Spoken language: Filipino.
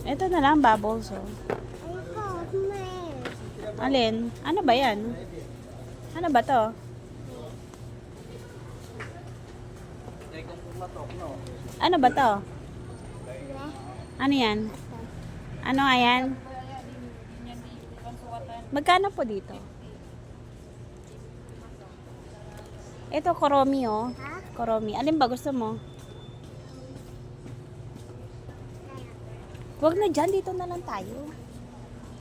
Ito na lang, bubbles. Oh. Ayoko, may. Alin? Ano ba yan? Ano ba to? Ano ba to? Ano yan? Ano nga yan? Magkano po dito? Ito, koromi oh. Ha? Koromi. Alin ba gusto mo? Huwag na dyan. Dito na lang tayo.